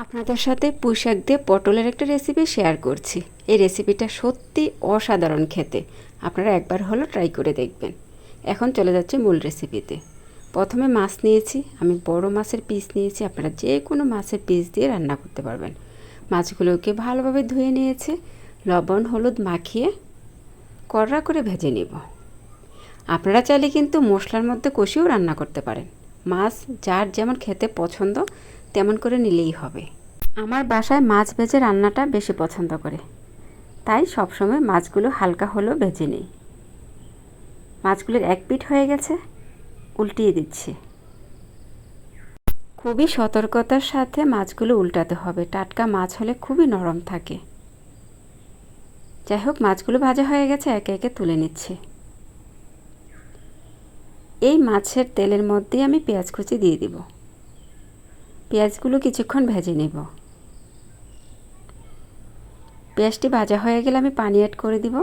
আপনাদের সাথে পুঁইশাক দিয়ে পটলের একটা রেসিপি শেয়ার করছি। এই রেসিপিটা সত্যি অসাধারণ খেতে, আপনারা একবার হলো ট্রাই করে দেখবেন। এখন চলে যাচ্ছে মূল রেসিপিতে। প্রথমে মাছ নিয়েছি, আমি বড় মাছের পিস নিয়েছি, আপনারা যে কোনো মাছের পিস দিয়ে রান্না করতে পারবেন। মাছগুলোকে ভালোভাবে ধুয়ে নিয়েছি, লবণ হলুদ মাখিয়ে কড়া করে ভেজে নেব। আপনারা চাইলে কিন্তু মশলার মধ্যে কষিয়েও রান্না করতে পারেন। মাছ যার যেমন খেতে পছন্দ তেমন করে নিলেই হবে। আমার বাসায় মাছ ভেজে রান্নাটা বেশি পছন্দ করে, তাই সবসময় মাছগুলো হালকা হলেও ভেজে নিই। মাছগুলোর এক পিঠ হয়ে গেছে, উল্টিয়ে দিচ্ছি। খুবই সতর্কতার সাথে মাছগুলো উল্টাতে হবে, টাটকা মাছ হলে খুবই নরম থাকে। যাই হোক, মাছগুলো ভাজা হয়ে গেছে, একে একে তুলে নিচ্ছি। এই মাছের তেলের মধ্যেই আমি পেঁয়াজ কুচি দিয়ে দিব। পেঁয়াজগুলো কিছুক্ষণ ভেজে নেব। পেঁয়াজটি ভাজা হয়ে গেলে আমি পানি অ্যাড করে দিব,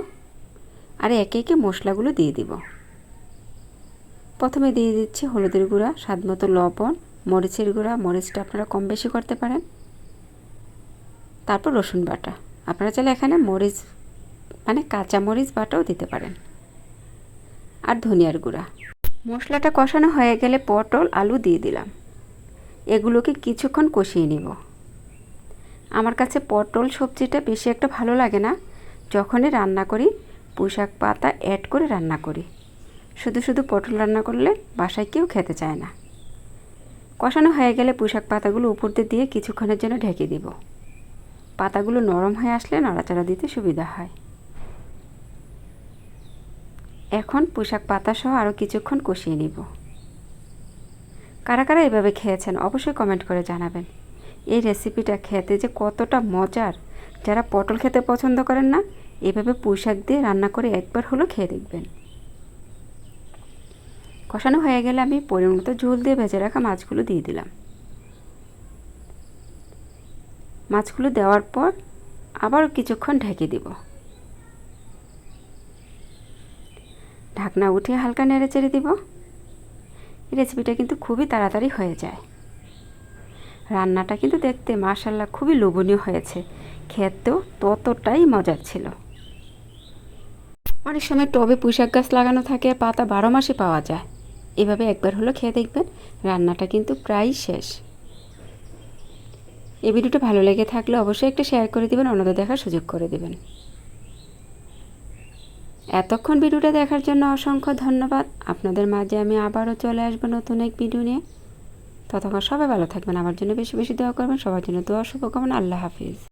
আর একে একে মশলাগুলো দিয়ে দিব। প্রথমে দিয়ে দিচ্ছি হলুদের গুঁড়া, স্বাদমতো লবণ, মরিচের গুঁড়া, মরিচটা আপনারা কম বেশি করতে পারেন। তারপর রসুন বাটা, আপনারা চাইলে এখানে মরিচ মানে কাঁচা মরিচ বাটাও দিতে পারেন, আর ধনিয়ার গুঁড়া। মশলাটা কষানো হয়ে গেলে পটল আলু দিয়ে দিলাম। এগুলোকে কিছুক্ষণ কষিয়ে নিব। আমার কাছে পটল সবজিটা বেশি একটা ভালো লাগে না। যখনই রান্না করি পুঁইশাক পাতা অ্যাড করে রান্না করি। শুধু শুধু পটল রান্না করলে বাসায় কেউ খেতে চায় না। কষানো হয়ে গেলে পুঁইশাক পাতাগুলো উপর দিয়ে কিছুক্ষণের জন্য ঢেকে দিব। পাতাগুলো নরম হয়ে আসলে নাড়াচাড়া দিতে সুবিধা হয়। এখন পুঁইশাক পাতা সহ আরও কিছুক্ষণ কষিয়ে নিব। কারা কারা এভাবে খেয়েছেন অবশ্যই কমেন্ট করে জানাবেন। এই রেসিপিটা খেতে যে কতটা মজার, যারা পটল খেতে পছন্দ করেন না, এভাবে পুঁইশাক দিয়ে রান্না করে একবার হলো খেয়ে দেখবেন। কষানো হয়ে গেলে আমি পরিমাণ মতো ঝোল দিয়ে ভেজে রাখা মাছগুলো দিয়ে দিলাম। মাছগুলো দেওয়ার পর আবারও কিছুক্ষণ ঢেকে দিব। ঢাকনা উঠিয়ে হালকা নেড়ে চেড়ে দিব। এই রেসিপিটা কিন্তু খুবই তাড়াতাড়ি হয়ে যায়। রান্নাটা কিন্তু দেখতে মাশাআল্লাহ খুবই লোভনীয় হয়েছে, খেতেও ততটাই মজার ছিল। অনেক সময় টবে পুঁইশাক গাছ লাগানো থাকে, পাতা 12 মাসে পাওয়া যায়। এভাবে একবার হলো খেয়ে দেখবেন, রান্নাটা কিন্তু প্রায় শেষ। এই ভিডিওটা ভালো লেগে থাকলে অবশ্যই একটা শেয়ার করে দিবেন, অন্যদের দেখার সুযোগ করে দিবেন। এতক্ষণ ভিডিওটা দেখার জন্য অসংখ্য ধন্যবাদ। আপনাদের মাঝে আমি আবারও চলে আসবো নতুন এক ভিডিও নিয়ে। ততক্ষণ সবাই ভালো থাকবেন, আমার জন্য বেশি বেশি দোয়া করবেন। সবার জন্য দোয়া শুভকামনা। আল্লাহ হাফিজ।